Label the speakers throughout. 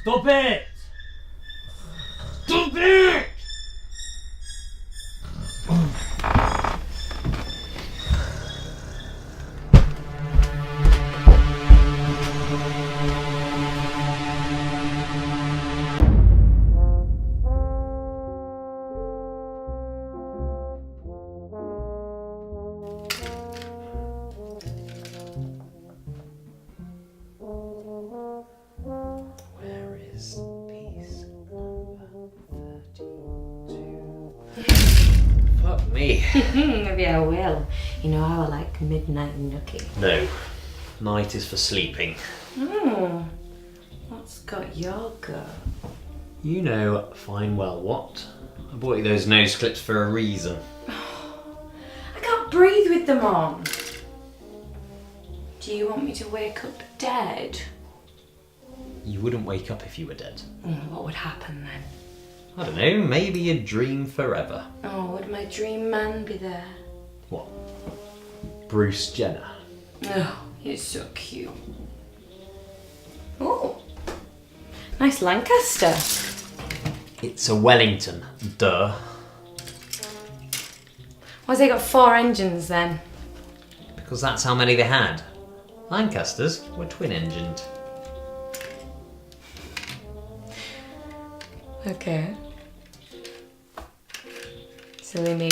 Speaker 1: Stop it! Stop it!
Speaker 2: Where is piece number 32? Fuck me.
Speaker 3: Maybe I will. You know how I like midnight nookie.
Speaker 2: No. Night is for sleeping.
Speaker 3: What's got your goat?
Speaker 2: You know fine well what. I bought you those nose clips for a reason.
Speaker 3: I can't breathe with them on. Do you want me to wake up dead?
Speaker 2: You wouldn't wake up if you were dead.
Speaker 3: What would happen then?
Speaker 2: I don't know, maybe you'd dream forever.
Speaker 3: Oh, would my dream man be there?
Speaker 2: What? Bruce Jenner.
Speaker 3: Oh, he's so cute. Oh, nice Lancaster.
Speaker 2: It's a Wellington, duh.
Speaker 3: Why's they got 4 engines then?
Speaker 2: Because that's how many they had. Lancasters were twin-engined.
Speaker 3: Okay. Silly me.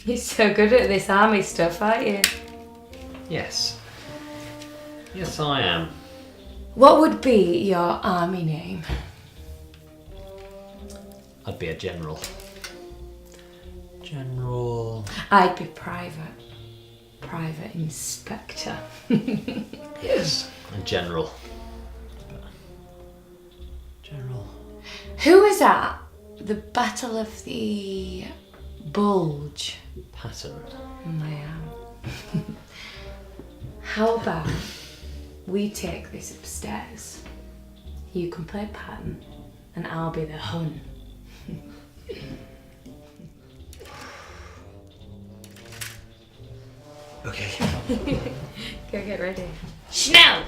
Speaker 3: You're so good at this army stuff, aren't you?
Speaker 2: Yes. Yes, I am.
Speaker 3: What would be your army name?
Speaker 2: I'd be a general. General...
Speaker 3: I'd be private. Private inspector.
Speaker 2: Yes, a general. General...
Speaker 3: Who was at the Battle of the Bulge?
Speaker 2: Patton.
Speaker 3: I am. How about we take this upstairs? You can play Patton and I'll be the Hun.
Speaker 2: Okay.
Speaker 3: Go get ready. Schnell!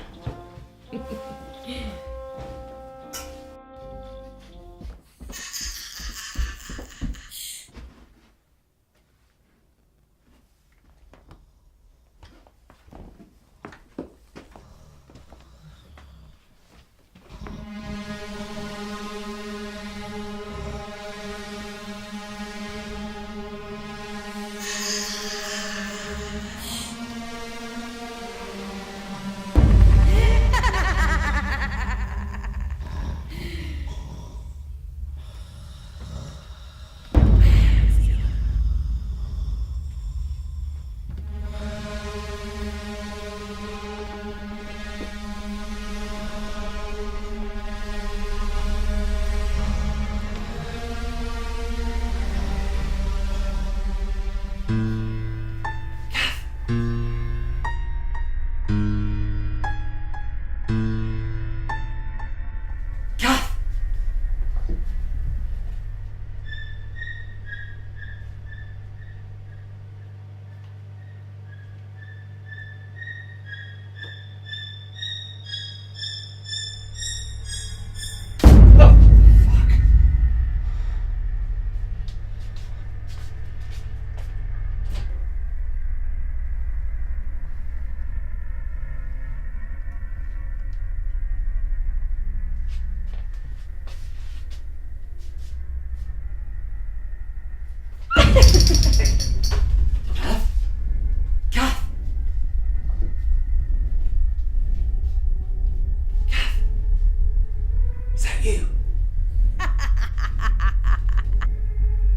Speaker 2: Is that you?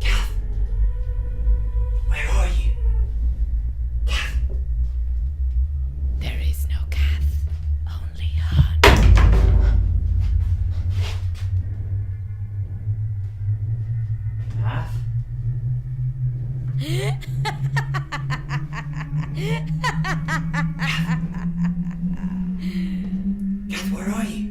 Speaker 2: Kath? Where are you? Kath?
Speaker 3: There is no Kath, only Hun.
Speaker 2: Kath? Kath, where are you?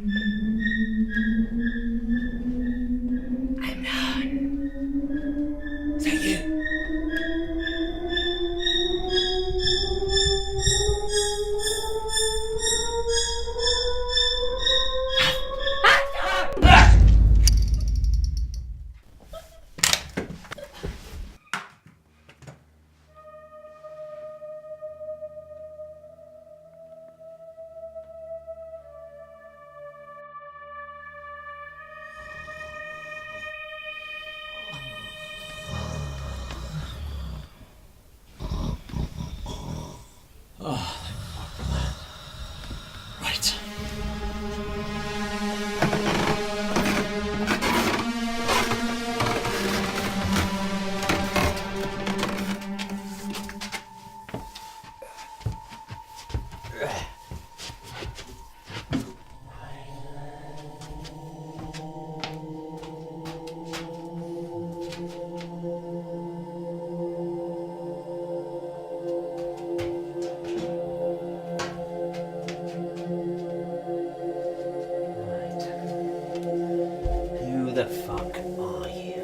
Speaker 2: Who the fuck are you?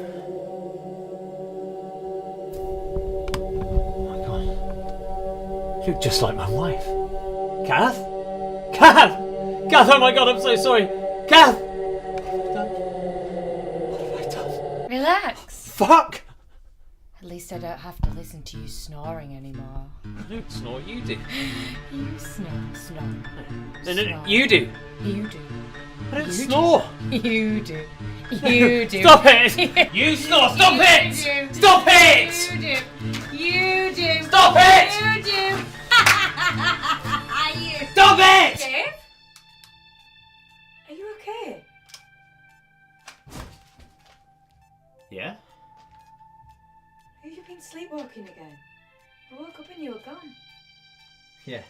Speaker 2: Oh my god. You look just like my wife. Kath? Kath! Kath, oh my god, I'm so sorry. Kath! What have I done?
Speaker 3: Relax.
Speaker 2: Fuck!
Speaker 3: At least I don't have to listen to you snoring anymore.
Speaker 2: I don't snore, you do.
Speaker 3: You snore.
Speaker 2: No, you do.
Speaker 3: You do.
Speaker 2: I don't snore.
Speaker 3: You do. You do.
Speaker 2: Stop it! You snore, stop it! Stop it!
Speaker 3: You do. You do.
Speaker 2: Stop it!
Speaker 3: You do. You.
Speaker 2: Stop it!
Speaker 3: Dave? Are you okay?
Speaker 2: Yeah?
Speaker 3: Have you been sleepwalking again? I woke up and you were gone.
Speaker 2: Yeah.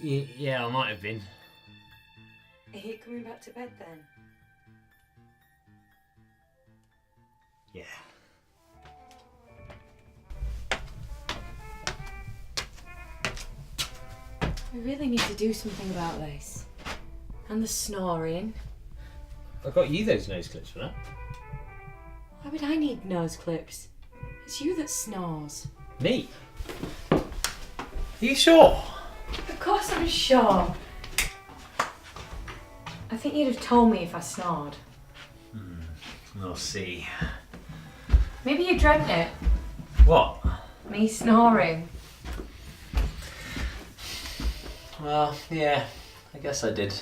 Speaker 2: Yeah, I might have been.
Speaker 3: Are you coming back to bed then?
Speaker 2: Yeah.
Speaker 3: We really need to do something about this. And the snoring.
Speaker 2: I got you those nose clips for that.
Speaker 3: Why would I need nose clips? It's you that snores.
Speaker 2: Me? Are you sure?
Speaker 3: Of course I'm sure. I think you'd have told me if I snored.
Speaker 2: We'll see.
Speaker 3: Maybe you dreamt it.
Speaker 2: What?
Speaker 3: Me snoring.
Speaker 2: Well, yeah, I guess I did.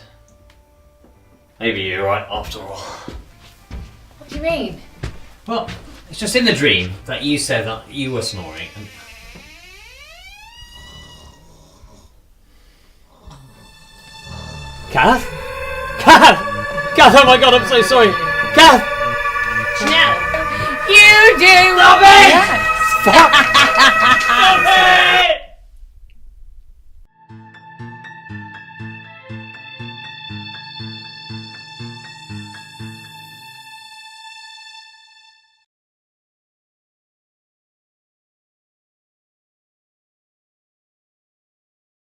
Speaker 2: Maybe you're right after all.
Speaker 3: What do you mean?
Speaker 2: Well, it's just in the dream that you said that you were snoring. And... Kath? Kath! Kath, oh my god, I'm so sorry. Kath!
Speaker 3: No! You do!
Speaker 2: Stop it!
Speaker 3: Yes.
Speaker 2: Stop! Stop it!